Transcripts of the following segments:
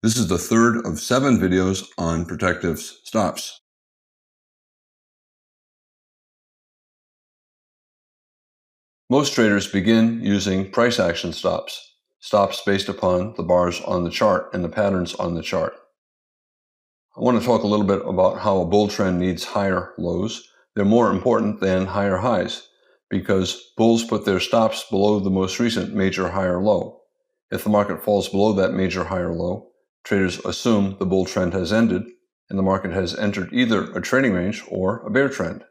This is the third of 7 videos on protective stops. Most traders begin using price action stops based upon the bars on the chart and the patterns on the chart. I want to talk a little bit about how a bull trend needs higher lows. They're more important than higher highs because bulls put their stops below the most recent major higher low. If the market falls below that major higher low, traders assume the bull trend has ended and the market has entered either a trading range or a bear trend.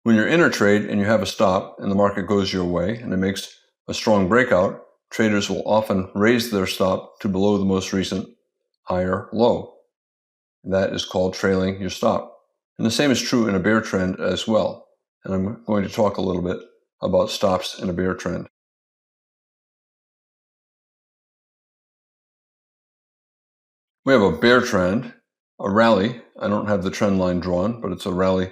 When you're in a trade and you have a stop and the market goes your way and it makes a strong breakout, traders will often raise their stop to below the most recent higher low. That is called trailing your stop. And the same is true in a bear trend as well. And I'm going to talk a little bit about stops in a bear trend. We have a bear trend, a rally. I don't have the trend line drawn, but it's a rally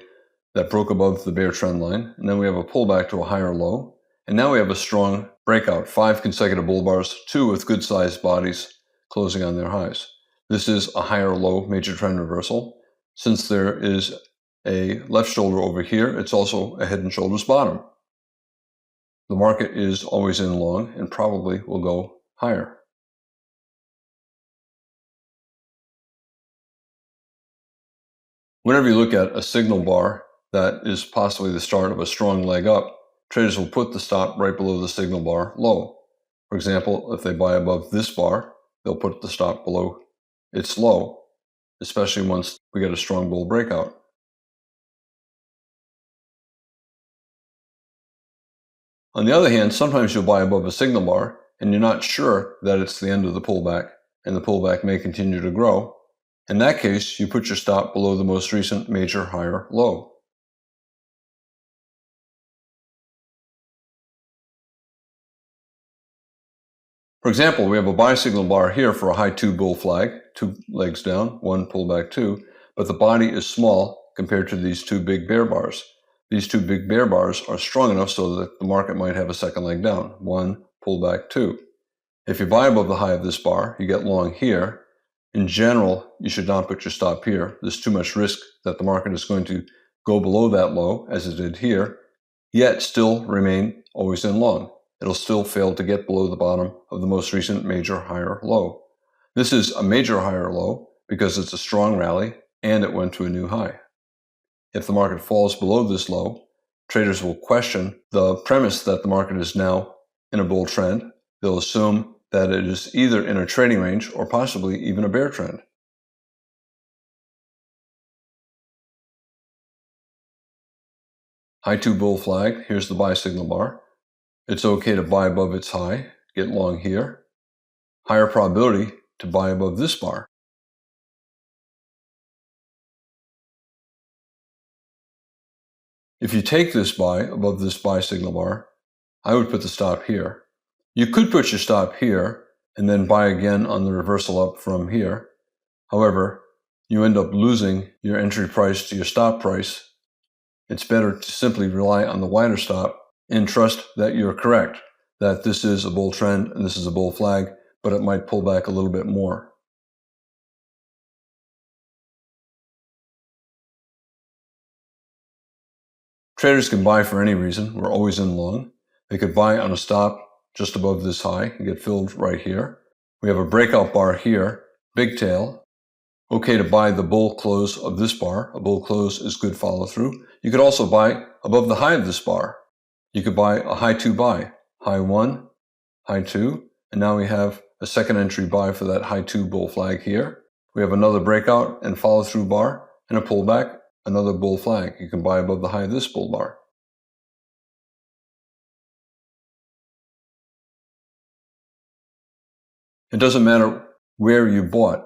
that broke above the bear trend line. And then we have a pullback to a higher low. And now we have a strong breakout, 5 consecutive bull bars, 2 with good sized bodies closing on their highs. This is a higher low major trend reversal. Since there is a left shoulder over here, it's also a head and shoulders bottom. The market is always in long and probably will go higher. Whenever you look at a signal bar that is possibly the start of a strong leg up, traders will put the stop right below the signal bar low. For example, if they buy above this bar, they'll put the stop below its low, especially once we get a strong bull breakout. On the other hand, sometimes you'll buy above a signal bar and you're not sure that it's the end of the pullback and the pullback may continue to grow. In that case, you put your stop below the most recent major higher low. For example, we have a buy signal bar here for a high 2 bull flag, 2 legs down, 1 pullback 2, but the body is small compared to these 2 big bear bars. These 2 big bear bars are strong enough so that the market might have a second leg down, 1 pullback 2. If you buy above the high of this bar, you get long here. In general, you should not put your stop here. There's too much risk that the market is going to go below that low, as it did here, yet still remain always in long. It'll still fail to get below the bottom of the most recent major higher low. This is a major higher low because it's a strong rally and it went to a new high. If the market falls below this low, traders will question the premise that the market is now in a bull trend. They'll assume that it is either in a trading range or possibly even a bear trend. High 2 bull flag, here's the buy signal bar. It's okay to buy above its high, get long here. Higher probability to buy above this bar. If you take this buy above this buy signal bar, I would put the stop here. You could put your stop here and then buy again on the reversal up from here. However, you end up losing your entry price to your stop price. It's better to simply rely on the wider stop and trust that you're correct, that this is a bull trend and this is a bull flag, but it might pull back a little bit more. Traders can buy for any reason. We're always in long. They could buy on a stop just above this high and get filled right here. We have a breakout bar here, big tail. Okay to buy the bull close of this bar. A bull close is good follow through. You could also buy above the high of this bar. You could buy a high 2 buy, high 1, high 2, and now we have a second entry buy for that high 2 bull flag here. We have another breakout and follow through bar and a pullback, another bull flag. You can buy above the high of this bull bar. It doesn't matter where you bought.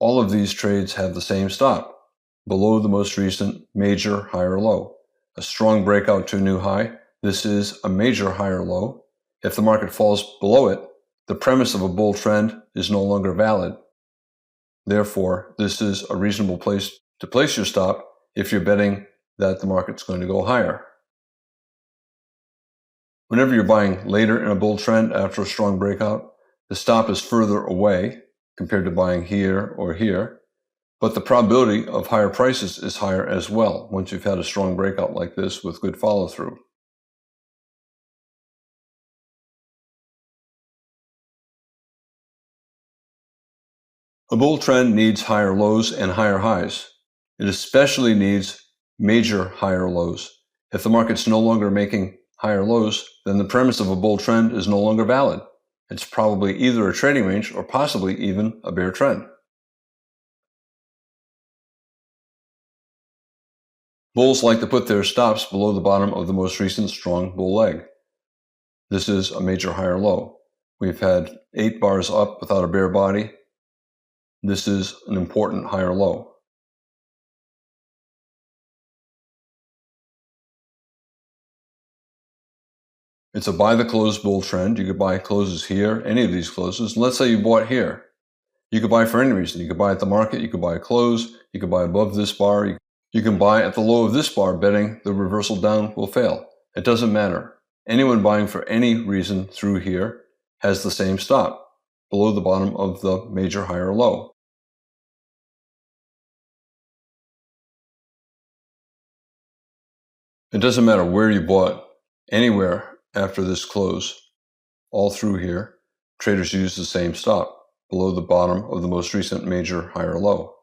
All of these trades have the same stop, below the most recent major higher low. A strong breakout to a new high. This is a major higher low. If the market falls below it, the premise of a bull trend is no longer valid. Therefore, this is a reasonable place to place your stop if you're betting that the market's going to go higher. Whenever you're buying later in a bull trend after a strong breakout, the stop is further away compared to buying here or here, but the probability of higher prices is higher as well once you've had a strong breakout like this with good follow-through. A bull trend needs higher lows and higher highs. It especially needs major higher lows. If the market's no longer making higher lows, then the premise of a bull trend is no longer valid. It's probably either a trading range or possibly even a bear trend. Bulls like to put their stops below the bottom of the most recent strong bull leg. This is a major higher low. We've had 8 bars up without a bear body. This is an important higher low. It's a buy the close bull trend. You could buy closes here, any of these closes. And let's say you bought here. You could buy for any reason. You could buy at the market, you could buy a close, you could buy above this bar, you can buy at the low of this bar betting the reversal down will fail. It doesn't matter. Anyone buying for any reason through here has the same stop, below the bottom of the major higher low. It doesn't matter where you bought, anywhere after this close, all through here, traders use the same stop, below the bottom of the most recent major higher low.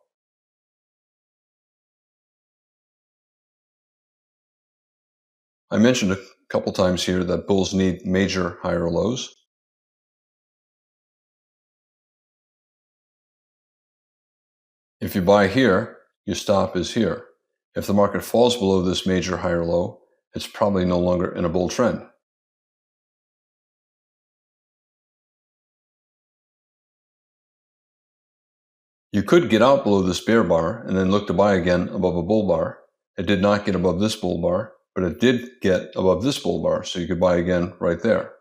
I mentioned a couple times here that bulls need major higher lows. If you buy here, your stop is here. If the market falls below this major higher low, it's probably no longer in a bull trend. You could get out below this bear bar and then look to buy again above a bull bar. It did not get above this bull bar, but it did get above this bull bar, so you could buy again right there.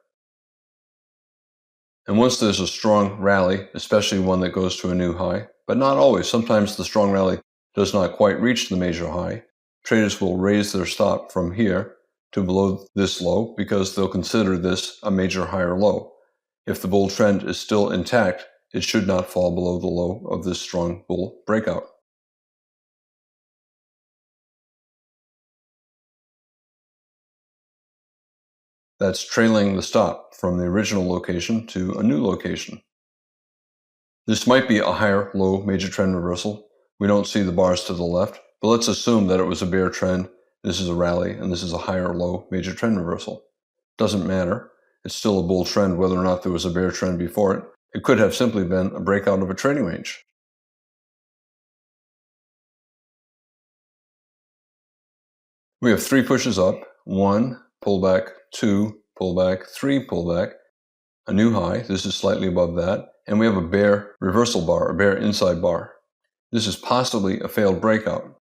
And once there's a strong rally, especially one that goes to a new high, but not always, sometimes the strong rally does not quite reach the major high, traders will raise their stop from here to below this low because they'll consider this a major higher low. If the bull trend is still intact, it should not fall below the low of this strong bull breakout. That's trailing the stop from the original location to a new location. This might be a higher low major trend reversal. We don't see the bars to the left, but let's assume that it was a bear trend, this is a rally, and this is a higher low major trend reversal. Doesn't matter. It's still a bull trend whether or not there was a bear trend before it. It could have simply been a breakout of a trading range. We have 3 pushes up, 1, pullback, 2, pullback, 3, pullback, a new high, this is slightly above that, and we have a bear reversal bar, a bear inside bar. This is possibly a failed breakout.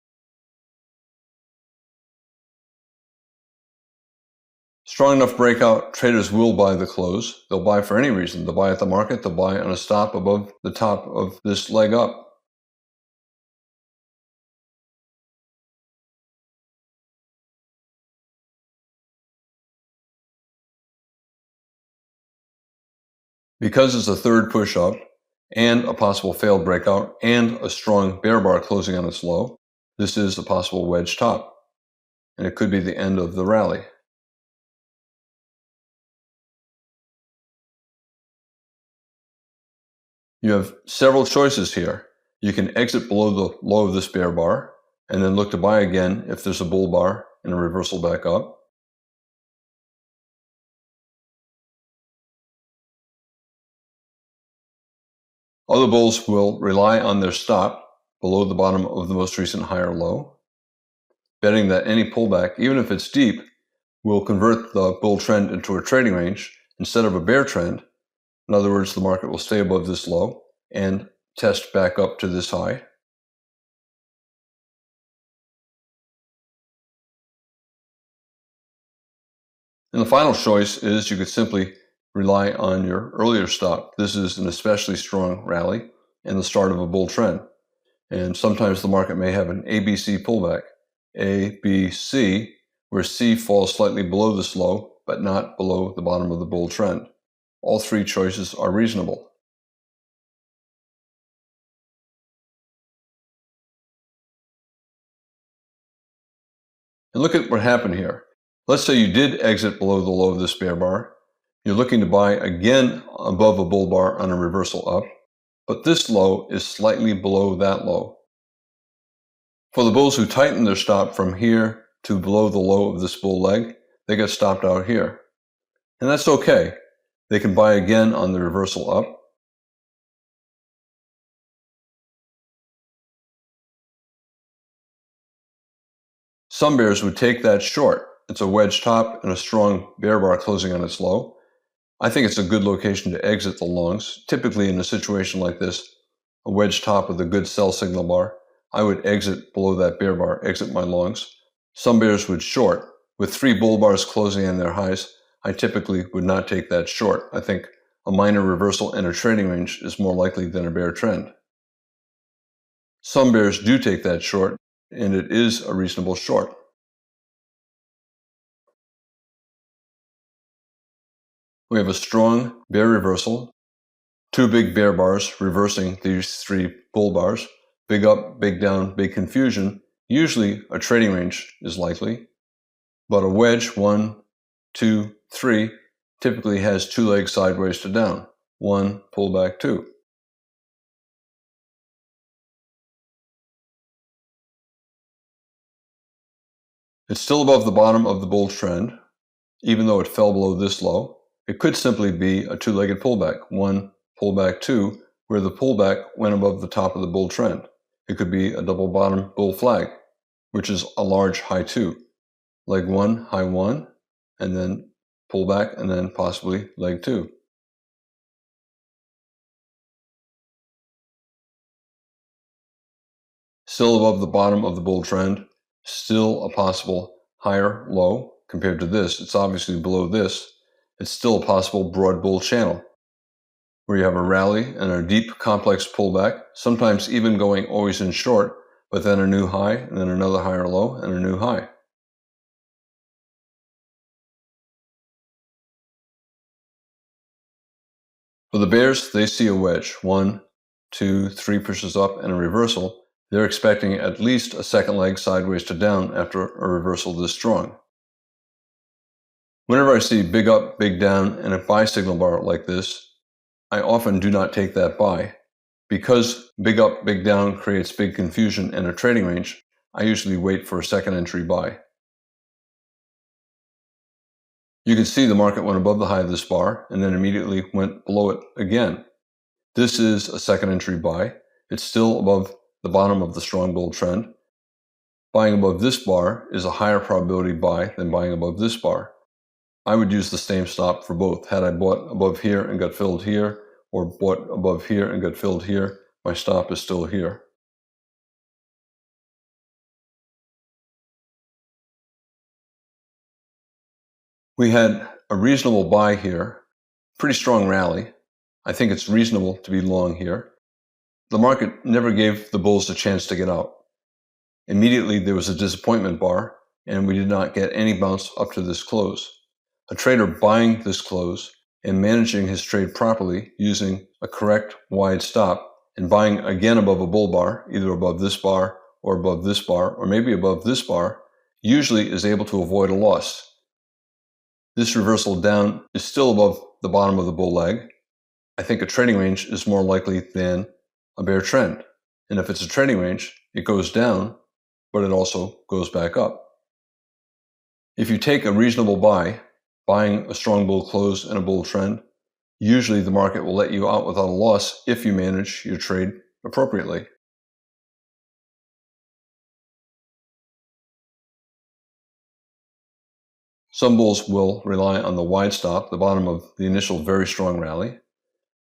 Strong enough breakout, traders will buy the close. They'll buy for any reason. They'll buy at the market, they'll buy on a stop above the top of this leg up. Because it's a third push up and a possible failed breakout and a strong bear bar closing on its low, this is a possible wedge top, and it could be the end of the rally. You have several choices here. You can exit below the low of this bear bar and then look to buy again if there's a bull bar and a reversal back up. Other bulls will rely on their stop below the bottom of the most recent higher low, betting that any pullback, even if it's deep, will convert the bull trend into a trading range instead of a bear trend. In other words, the market will stay above this low and test back up to this high. And the final choice is you could simply rely on your earlier stop. This is an especially strong rally and the start of a bull trend. And sometimes the market may have an ABC pullback, A, B, C, where C falls slightly below this low, but not below the bottom of the bull trend. All 3 choices are reasonable. And look at what happened here. Let's say you did exit below the low of this bear bar. You're looking to buy again above a bull bar on a reversal up, but this low is slightly below that low. For the bulls who tightened their stop from here to below the low of this bull leg, they get stopped out here. And that's okay. They can buy again on the reversal up. Some bears would take that short. It's a wedge top and a strong bear bar closing on its low. I think it's a good location to exit the longs. Typically in a situation like this, a wedge top with a good sell signal bar, I would exit below that bear bar, exit my longs. Some bears would short. With 3 bull bars closing in their highs, I typically would not take that short. I think a minor reversal in a trading range is more likely than a bear trend. Some bears do take that short, and it is a reasonable short. We have a strong bear reversal, 2 big bear bars reversing these 3 bull bars, big up, big down, big confusion. Usually a trading range is likely, but a wedge, 1, 2, 3, typically has 2 legs sideways to down. 1, pull back 2. It's still above the bottom of the bull trend, even though it fell below this low. It could simply be a 2-legged pullback, 1, pullback 2, where the pullback went above the top of the bull trend. It could be a double bottom bull flag, which is a large high 2. Leg 1, high 1, and then pullback, and then possibly leg 2. Still above the bottom of the bull trend, still a possible higher low compared to this. It's obviously below this. It's still a possible broad bull channel where you have a rally and a deep complex pullback, sometimes even going always in short, but then a new high and then another higher low and a new high. For the bears, they see a wedge, 1, 2, 3 pushes up and a reversal. They're expecting at least a second leg sideways to down after a reversal this strong. Whenever I see big up, big down, and a buy signal bar like this, I often do not take that buy. Because big up, big down creates big confusion in a trading range, I usually wait for a second entry buy. You can see the market went above the high of this bar and then immediately went below it again. This is a second entry buy. It's still above the bottom of the strong bull trend. Buying above this bar is a higher probability buy than buying above this bar. I would use the same stop for both. Had I bought above here and got filled here, or bought above here and got filled here, my stop is still here. We had a reasonable buy here, pretty strong rally. I think it's reasonable to be long here. The market never gave the bulls a chance to get out. Immediately there was a disappointment bar, and we did not get any bounce up to this close. A trader buying this close and managing his trade properly using a correct wide stop and buying again above a bull bar, either above this bar or above this bar, or maybe above this bar, usually is able to avoid a loss. This reversal down is still above the bottom of the bull leg. I think a trading range is more likely than a bear trend. And if it's a trading range, it goes down, but it also goes back up. If you take a reasonable buy, buying a strong bull close and a bull trend, usually the market will let you out without a loss if you manage your trade appropriately. Some bulls will rely on the wide stop, the bottom of the initial very strong rally,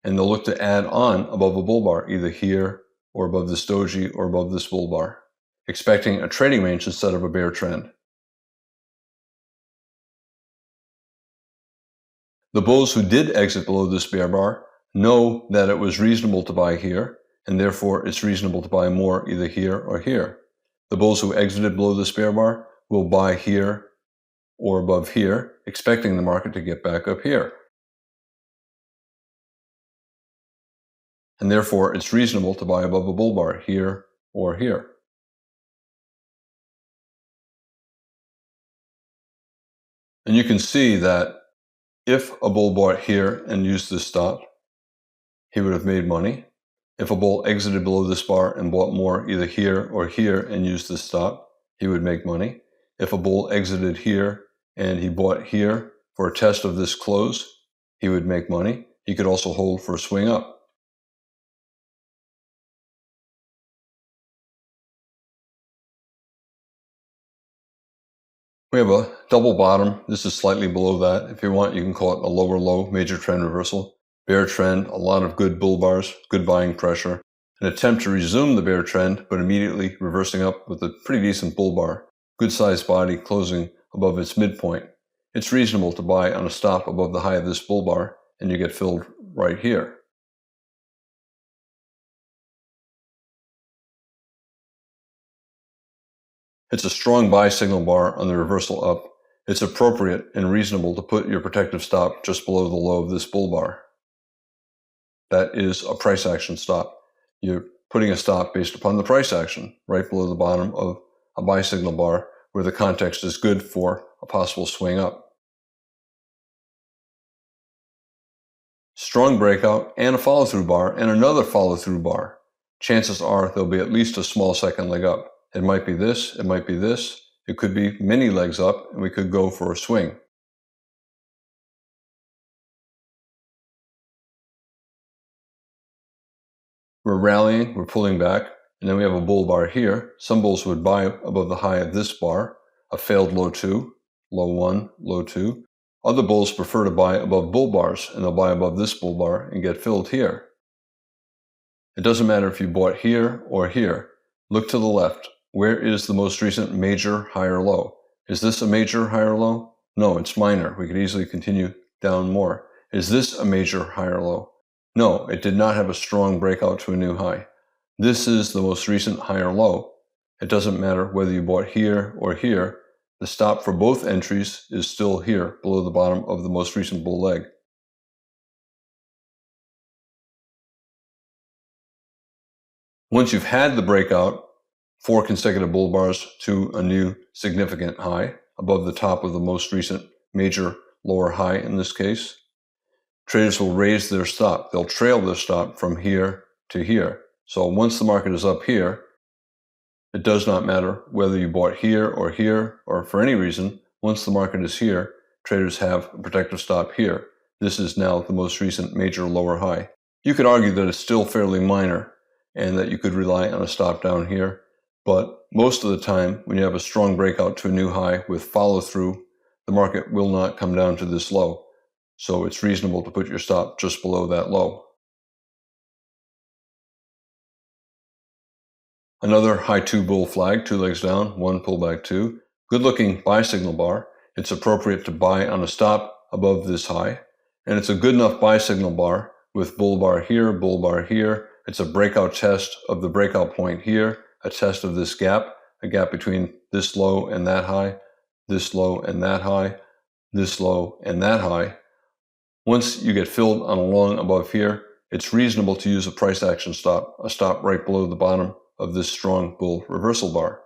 and they'll look to add on above a bull bar, either here or above this doji or above this bull bar, expecting a trading range instead of a bear trend. The bulls who did exit below this bear bar know that it was reasonable to buy here, and therefore it's reasonable to buy more either here or here. The bulls who exited below this bear bar will buy here or above here, expecting the market to get back up here. And therefore it's reasonable to buy above a bull bar here or here. And you can see that if a bull bought here and used this stop, he would have made money. If a bull exited below this bar and bought more either here or here and used this stop, he would make money. If a bull exited here and he bought here for a test of this close, he would make money. He could also hold for a swing up. We have a double bottom. This is slightly below that. If you want, you can call it a lower low, major trend reversal. Bear trend, a lot of good bull bars, good buying pressure. An attempt to resume the bear trend, but immediately reversing up with a pretty decent bull bar. Good sized body closing above its midpoint. It's reasonable to buy on a stop above the high of this bull bar, and you get filled right here. It's a strong buy signal bar on the reversal up. It's appropriate and reasonable to put your protective stop just below the low of this bull bar. That is a price action stop. You're putting a stop based upon the price action right below the bottom of a buy signal bar where the context is good for a possible swing up. Strong breakout and a follow-through bar and another follow-through bar. Chances are there'll be at least a small second leg up. It might be this, it might be this, it could be many legs up, and we could go for a swing. We're rallying, we're pulling back, and then we have a bull bar here. Some bulls would buy above the high of this bar, a failed low 2, low 1, low 2. Other bulls prefer to buy above bull bars, and they'll buy above this bull bar and get filled here. It doesn't matter if you bought here or here. Look to the left. Where is the most recent major higher low? Is this a major higher low? No, it's minor. We could easily continue down more. Is this a major higher low? No, it did not have a strong breakout to a new high. This is the most recent higher low. It doesn't matter whether you bought here or here. The stop for both entries is still here, below the bottom of the most recent bull leg. Once you've had the breakout, 4 consecutive bull bars to a new significant high above the top of the most recent major lower high in this case, traders will raise their stop. They'll trail their stop from here to here. So once the market is up here, it does not matter whether you bought here or for any reason. Once the market is here, traders have a protective stop here. This is now the most recent major lower high. You could argue that it's still fairly minor and that you could rely on a stop down here. But most of the time, when you have a strong breakout to a new high with follow-through, the market will not come down to this low. So it's reasonable to put your stop just below that low. Another high 2 bull flag, 2 legs down, 1 pullback 2. Good looking buy signal bar. It's appropriate to buy on a stop above this high. And it's a good enough buy signal bar with bull bar here, bull bar here. It's a breakout test of the breakout point here. A test of this gap, a gap between this low and that high, this low and that high, this low and that high. Once you get filled on a long above here, it's reasonable to use a price action stop, a stop right below the bottom of this strong bull reversal bar.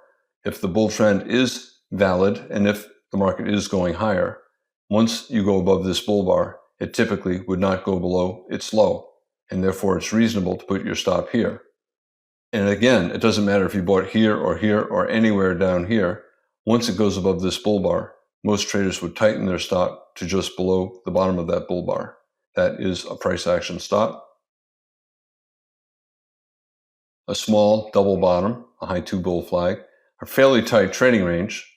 If the bull trend is valid and if the market is going higher, once you go above this bull bar, it typically would not go below its low, and therefore it's reasonable to put your stop here. And again, it doesn't matter if you bought here or anywhere down here. Once it goes above this bull bar, most traders would tighten their stop to just below the bottom of that bull bar. That is a price action stop. A small double bottom, a high 2 bull flag, a fairly tight trading range.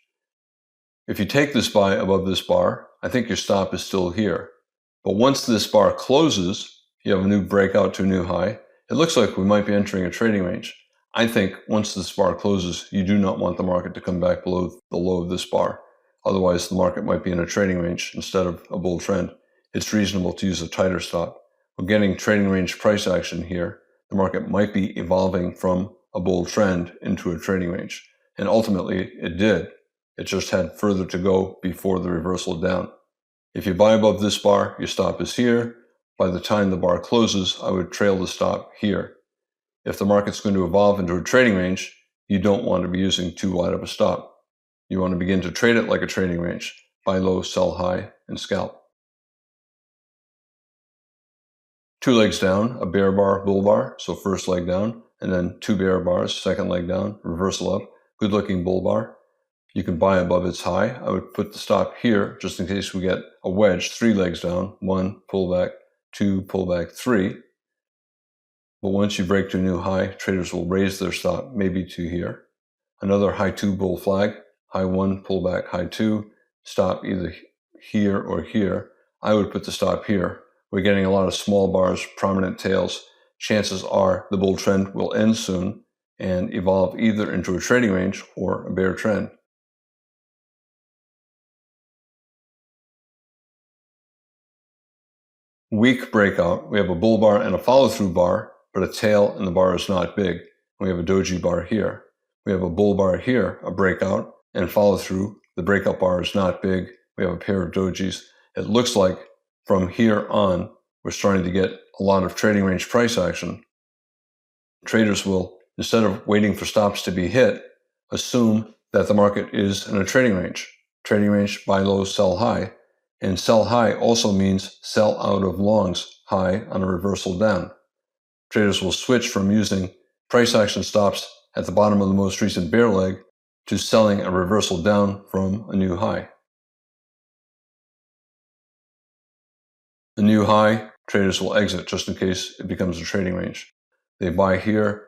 If you take this buy above this bar, I think your stop is still here. But once this bar closes, you have a new breakout to a new high. It looks like we might be entering a trading range. I think once this bar closes, you do not want the market to come back below the low of this bar. Otherwise, the market might be in a trading range instead of a bull trend. It's reasonable to use a tighter stop. We're getting trading range price action here. The market might be evolving from a bull trend into a trading range. And ultimately, it did. It just had further to go before the reversal down. If you buy above this bar, your stop is here. By the time the bar closes, I would trail the stop here. If the market's going to evolve into a trading range, you don't want to be using too wide of a stop. You want to begin to trade it like a trading range. buy low, sell high, and scalp. 2 legs down, a bear bar, bull bar, so first leg down, and then 2 bear bars, second leg down, reversal up, good looking bull bar. You can buy above its high. I would put the stop here just in case we get a wedge, 3 legs down, 1 pullback, 2 pullback, 3. But once you break to a new high, traders will raise their stop maybe to here. Another high 2 bull flag, high 1 pullback, high 2, stop either here or here. I would put the stop here. We're getting a lot of small bars, prominent tails. Chances are the bull trend will end soon and evolve either into a trading range or a bear trend. Weak breakout. We have a bull bar and a follow-through bar, but a tail in the bar is not big. We have a doji bar here. We have a bull bar here, a breakout, and follow-through. The breakout bar is not big. We have a pair of dojis. It looks like from here on, we're starting to get a lot of trading range price action. Traders will, instead of waiting for stops to be hit, assume that the market is in a trading range. Trading range, buy low, sell high. And sell high also means sell out of longs high on a reversal down. Traders will switch from using price action stops at the bottom of the most recent bear leg to selling a reversal down from a new high. A new high, traders will exit just in case it becomes a trading range. They buy here,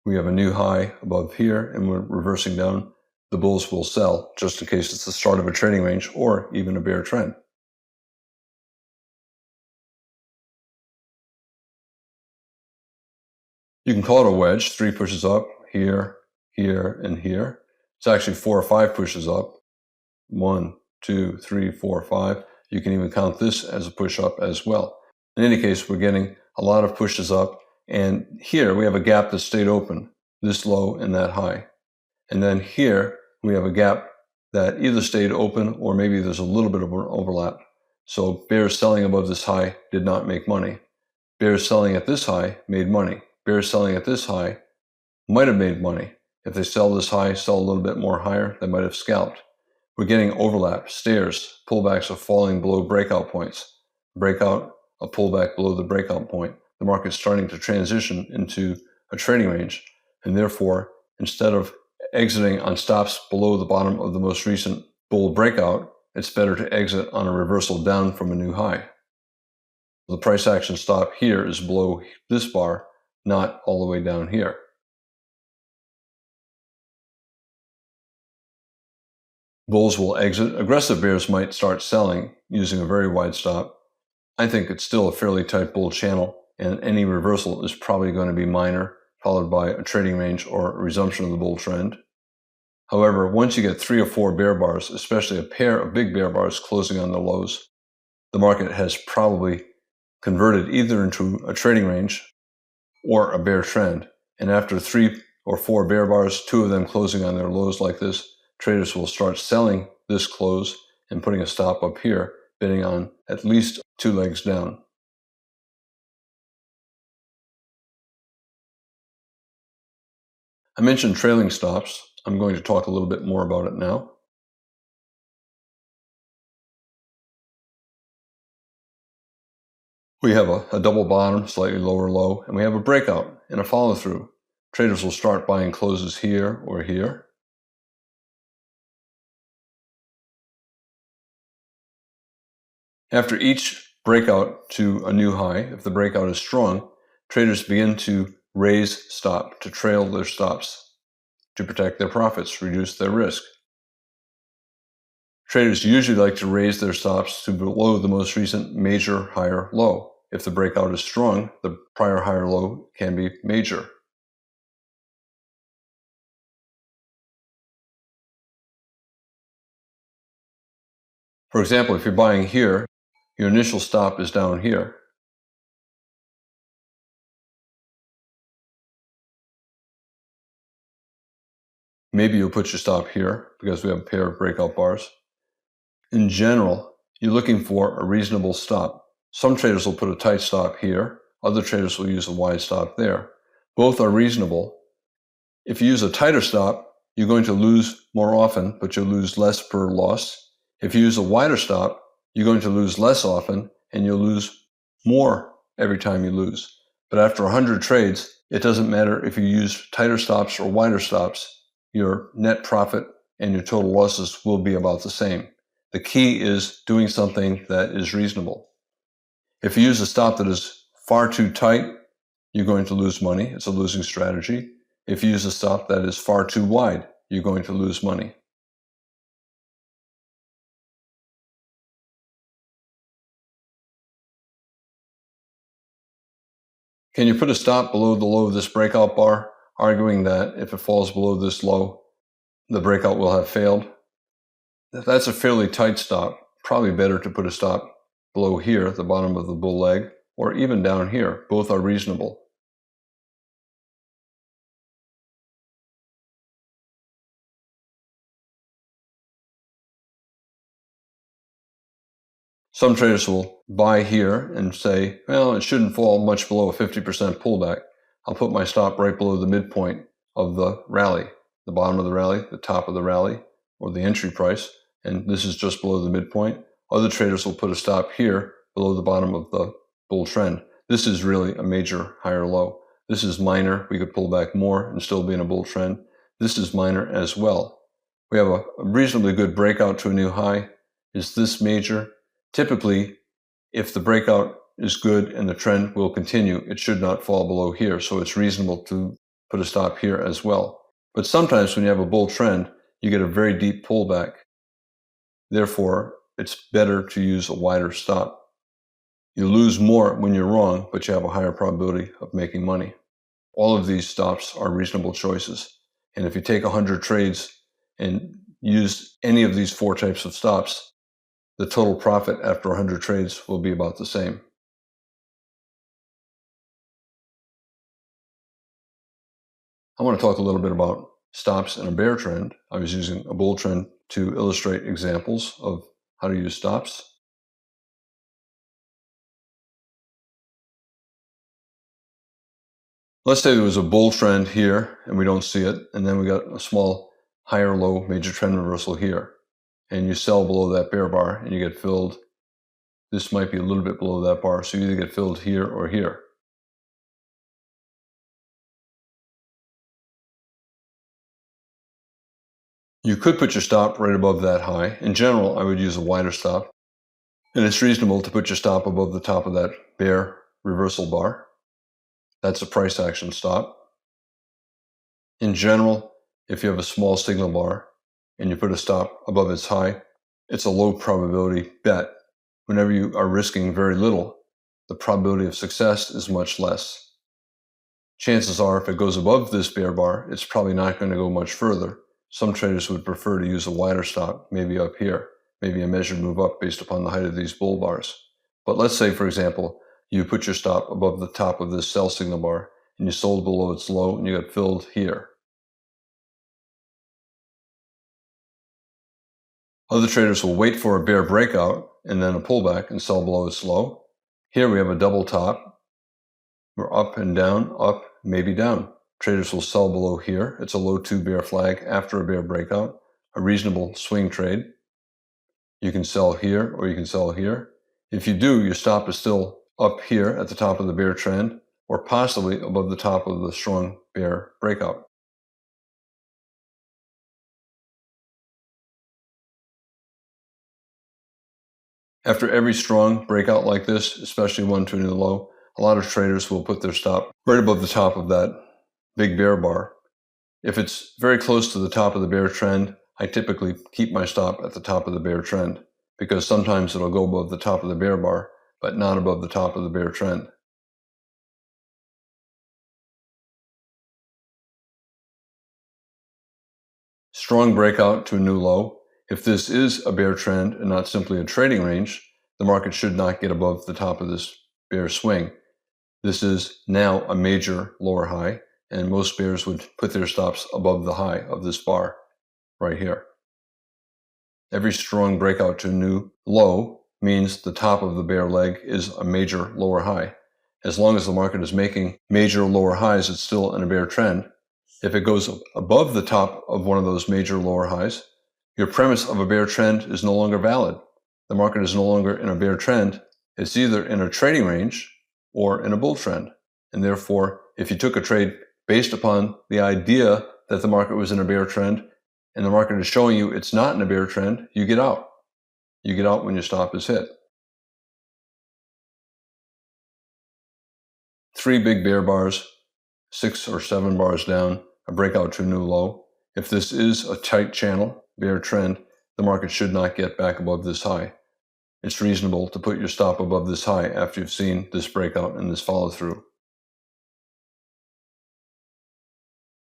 we have a new high above here, and we're reversing down. The bulls will sell just in case it's the start of a trading range or even a bear trend. You can call it a wedge, 3 pushes up, here, here, and here. It's actually 4 or 5 pushes up. 1, 2, 3, 4, 5. You can even count this as a push up as well. In any case, we're getting a lot of pushes up, and here we have a gap that stayed open, this low and that high. And then here we have a gap that either stayed open or maybe there's a little bit of an overlap. So bears selling above this high did not make money. Bears selling at this high made money. Bears selling at this high might have made money. If they sell this high, sell a little bit more higher, they might have scalped. We're getting overlap, stairs, pullbacks of falling below breakout points. Breakout, a pullback below the breakout point. The market's starting to transition into a trading range, and therefore, instead of exiting on stops below the bottom of the most recent bull breakout, it's better to exit on a reversal down from a new high. The price action stop here is below this bar, not all the way down here. Bulls will exit. Aggressive bears might start selling using a very wide stop. I think it's still a fairly tight bull channel, and any reversal is probably going to be minor, followed by a trading range or a resumption of the bull trend. However, once you get 3 or 4 bear bars, especially a pair of big bear bars closing on the lows, the market has probably converted either into a trading range or a bear trend. And after 3 or 4 bear bars, 2 of them closing on their lows like this, traders will start selling this close and putting a stop up here, bidding on at least 2 legs down. I mentioned trailing stops. I'm going to talk a little bit more about it now. We have a double bottom, slightly lower low, and we have a breakout and a follow through. Traders will start buying closes here or here. After each breakout to a new high, if the breakout is strong, traders begin to raise stop, to trail their stops, to protect their profits, reduce their risk. Traders usually like to raise their stops to below the most recent major higher low. If the breakout is strong, the prior higher low can be major. For example, if you're buying here, your initial stop is down here. Maybe you'll put your stop here because we have a pair of breakout bars. In general, you're looking for a reasonable stop. Some traders will put a tight stop here. Other traders will use a wide stop there. Both are reasonable. If you use a tighter stop, you're going to lose more often, but you'll lose less per loss. If you use a wider stop, you're going to lose less often, and you'll lose more every time you lose. But after 100 trades, it doesn't matter if you use tighter stops or wider stops, your net profit and your total losses will be about the same. The key is doing something that is reasonable. If you use a stop that is far too tight, you're going to lose money. It's a losing strategy. If you use a stop that is far too wide, you're going to lose money. Can you put a stop below the low of this breakout bar, arguing that if it falls below this low, the breakout will have failed? That's a fairly tight stop. Probably better to put a stop below here, the bottom of the bull leg, or even down here. Both are reasonable. Some traders will buy here and say, well, it shouldn't fall much below a 50% pullback. I'll put my stop right below the midpoint of the rally, the bottom of the rally, the top of the rally, or the entry price, and this is just below the midpoint. Other traders will put a stop here below the bottom of the bull trend. This is really a major higher low. This is minor. We could pull back more and still be in a bull trend. This is minor as well. We have a reasonably good breakout to a new high. Is this major? Typically, if the breakout is good and the trend will continue, it should not fall below here. So it's reasonable to put a stop here as well. But sometimes when you have a bull trend, you get a very deep pullback. Therefore, it's better to use a wider stop. You lose more when you're wrong, but you have a higher probability of making money. All of these stops are reasonable choices. And if you take 100 trades and use any of these 4 types of stops, the total profit after 100 trades will be about the same. I want to talk a little bit about stops in a bear trend. I was using a bull trend to illustrate examples of how to use stops. Let's say there was a bull trend here and we don't see it, and then we got a small higher low major trend reversal here, and you sell below that bear bar and you get filled. This might be a little bit below that bar, so you either get filled here or here. You could put your stop right above that high. In general, I would use a wider stop, and it's reasonable to put your stop above the top of that bear reversal bar. That's a price action stop. In general, if you have a small signal bar and you put a stop above its high, it's a low probability bet. Whenever you are risking very little, the probability of success is much less. Chances are if it goes above this bear bar, it's probably not going to go much further. Some traders would prefer to use a wider stop, maybe up here, maybe a measured move up based upon the height of these bull bars. But let's say, for example, you put your stop above the top of this sell signal bar and you sold below its low and you got filled here. Other traders will wait for a bear breakout and then a pullback and sell below its low. Here we have a double top. We're up and down, up, maybe down. Traders will sell below here. It's a low 2 bear flag after a bear breakout, a reasonable swing trade. You can sell here or you can sell here. If you do, your stop is still up here at the top of the bear trend or possibly above the top of the strong bear breakout. After every strong breakout like this, especially one to a new low, a lot of traders will put their stop right above the top of that big bear bar. If it's very close to the top of the bear trend, I typically keep my stop at the top of the bear trend because sometimes it'll go above the top of the bear bar, but not above the top of the bear trend. Strong breakout to a new low. If this is a bear trend and not simply a trading range, the market should not get above the top of this bear swing. This is now a major lower high, and most bears would put their stops above the high of this bar right here. Every strong breakout to a new low means the top of the bear leg is a major lower high. As long as the market is making major lower highs, it's still in a bear trend. If it goes above the top of one of those major lower highs, Your premise of a bear trend is no longer valid. The market is no longer in a bear trend. It's either in a trading range or in a bull trend. And therefore, if you took a trade based upon the idea that the market was in a bear trend and the market is showing you it's not in a bear trend, you get out. You get out when your stop is hit. 3 big bear bars, 6 or 7 bars down, a breakout to a new low. If this is a tight channel, bear trend, the market should not get back above this high. It's reasonable to put your stop above this high after you've seen this breakout and this follow through.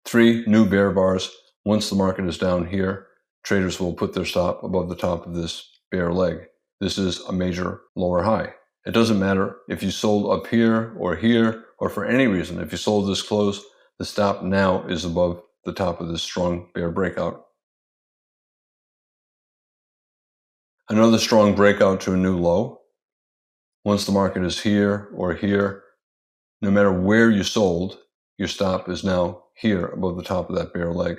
3 new bear bars. Once the market is down here, traders will put their stop above the top of this bear leg. This is a major lower high. It doesn't matter if you sold up here, or for any reason. If you sold this close, the stop now is above the top of this strong bear breakout. Another strong breakout to a new low. Once the market is here or here, no matter where you sold, your stop is now here above the top of that bear leg.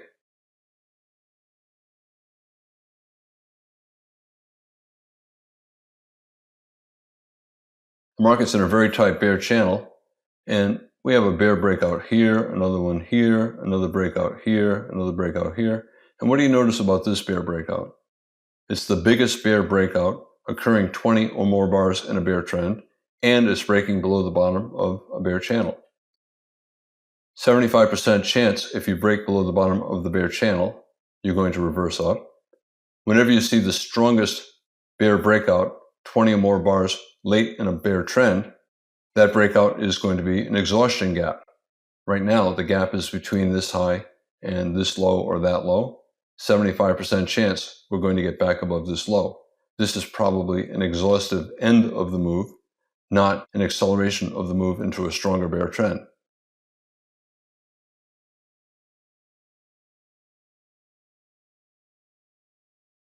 The market's in a very tight bear channel, and we have a bear breakout here, another one here, another breakout here, another breakout here. And what do you notice about this bear breakout? It's the biggest bear breakout occurring 20 or more bars in a bear trend, and it's breaking below the bottom of a bear channel. 75% chance if you break below the bottom of the bear channel, you're going to reverse up. Whenever you see the strongest bear breakout, 20 or more bars late in a bear trend, that breakout is going to be an exhaustion gap. Right now, the gap is between this high and this low or that low. 75% chance we're going to get back above this low. This is probably an exhaustive end of the move, not an acceleration of the move into a stronger bear trend.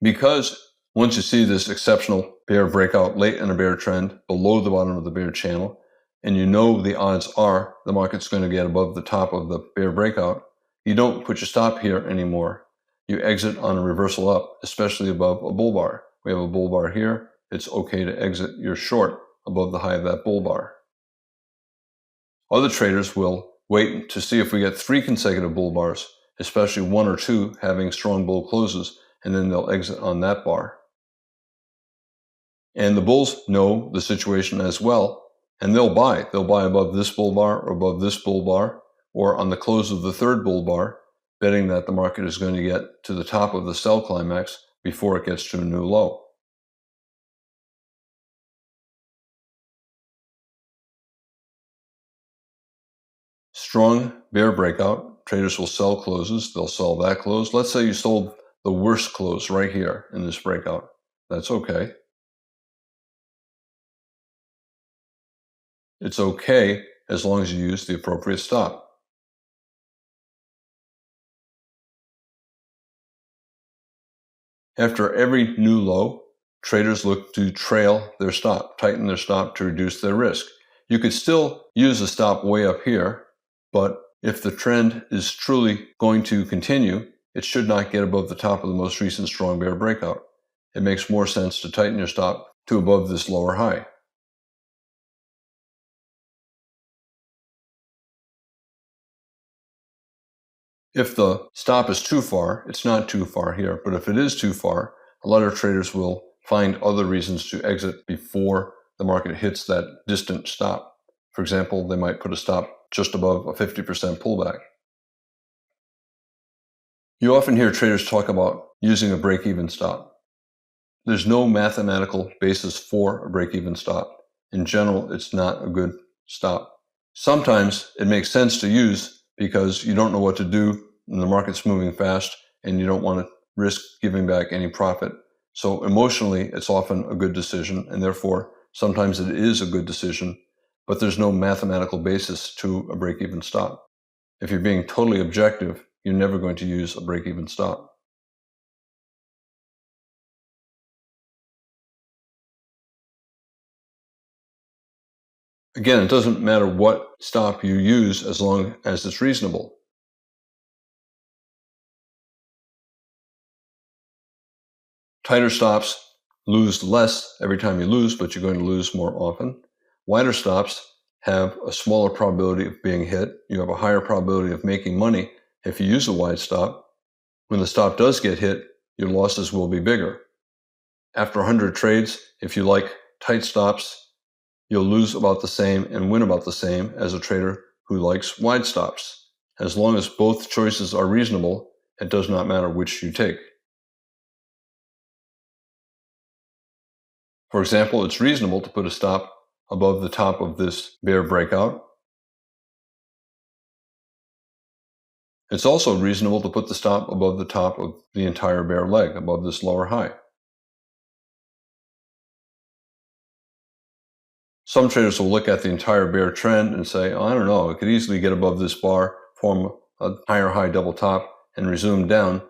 Because once you see this exceptional bear breakout late in a bear trend below the bottom of the bear channel, and you know the odds are the market's going to get above the top of the bear breakout, you don't put your stop here anymore. You exit on a reversal up, especially above a bull bar. We have a bull bar here. It's okay to exit your short above the high of that bull bar. Other traders will wait to see if we get 3 consecutive bull bars, especially 1 or 2 having strong bull closes, and then they'll exit on that bar. And the bulls know the situation as well, and they'll buy. They'll buy above this bull bar or above this bull bar, or on the close of the 3rd bull bar, betting that the market is going to get to the top of the sell climax before it gets to a new low. Strong bear breakout, traders will sell closes. They'll sell that close. Let's say you sold the worst close right here in this breakout. That's okay. It's okay as long as you use the appropriate stop. After every new low, traders look to trail their stop, tighten their stop to reduce their risk. You could still use a stop way up here, but if the trend is truly going to continue, it should not get above the top of the most recent strong bear breakout. It makes more sense to tighten your stop to above this lower high. If the stop is too far, it's not too far here, but if it is too far, a lot of traders will find other reasons to exit before the market hits that distant stop. For example, they might put a stop just above a 50% pullback. You often hear traders talk about using a break-even stop. There's no mathematical basis for a break-even stop. In general, it's not a good stop. Sometimes it makes sense to use because you don't know what to do and the market's moving fast and you don't want to risk giving back any profit. So emotionally, it's often a good decision, and therefore sometimes it is a good decision, but there's no mathematical basis to a break-even stop. If you're being totally objective, you're never going to use a break-even stop. Again, it doesn't matter what stop you use as long as it's reasonable. Tighter stops lose less every time you lose, but you're going to lose more often. Wider stops have a smaller probability of being hit. You have a higher probability of making money if you use a wide stop. When the stop does get hit, your losses will be bigger. After 100 trades, if you like tight stops, you'll lose about the same and win about the same as a trader who likes wide stops. As long as both choices are reasonable, it does not matter which you take. For example, it's reasonable to put a stop above the top of this bear breakout. It's also reasonable to put the stop above the top of the entire bear leg, above this lower high. Some traders will look at the entire bear trend and say, oh, I don't know, it could easily get above this bar, form a higher high double top, and resume down.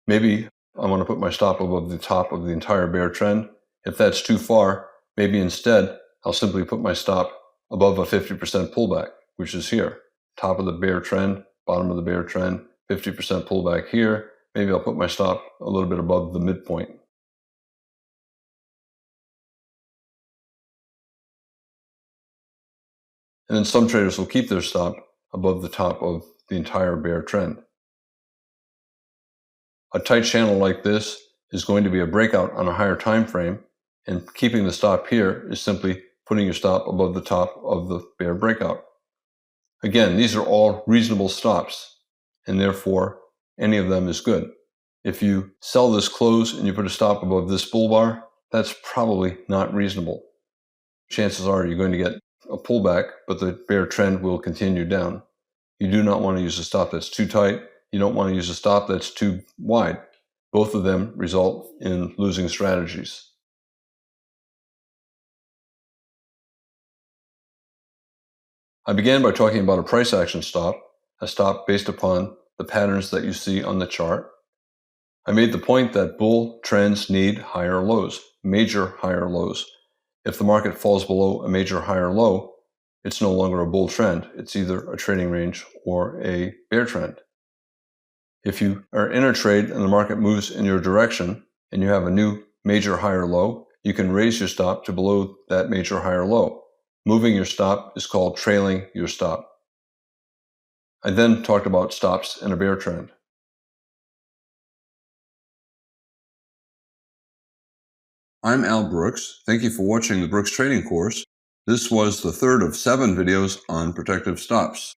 Maybe I want to put my stop above the top of the entire bear trend. If that's too far, maybe instead I'll simply put my stop above a 50% pullback, which is here. Top of the bear trend, bottom of the bear trend, 50% pullback here. Maybe I'll put my stop a little bit above the midpoint. And then some traders will keep their stop above the top of the entire bear trend. A tight channel like this is going to be a breakout on a higher time frame, and keeping the stop here is simply putting your stop above the top of the bear breakout. Again, these are all reasonable stops, and therefore any of them is good. If you sell this close and you put a stop above this bull bar, that's probably not reasonable. Chances are you're going to get a pullback, but the bear trend will continue down. You do not want to use a stop that's too tight. You don't want to use a stop that's too wide. Both of them result in losing strategies. I began by talking about a price action stop, a stop based upon the patterns that you see on the chart. I made the point that bull trends need higher lows, major higher lows. If the market falls below a major higher low, it's no longer a bull trend. It's either a trading range or a bear trend. If you are in a trade and the market moves in your direction and you have a new major higher low, you can raise your stop to below that major higher low. Moving your stop is called trailing your stop. I then talked about stops in a bear trend. I'm Al Brooks. Thank you for watching the Brooks Trading course. This was the third of 7 videos on protective stops.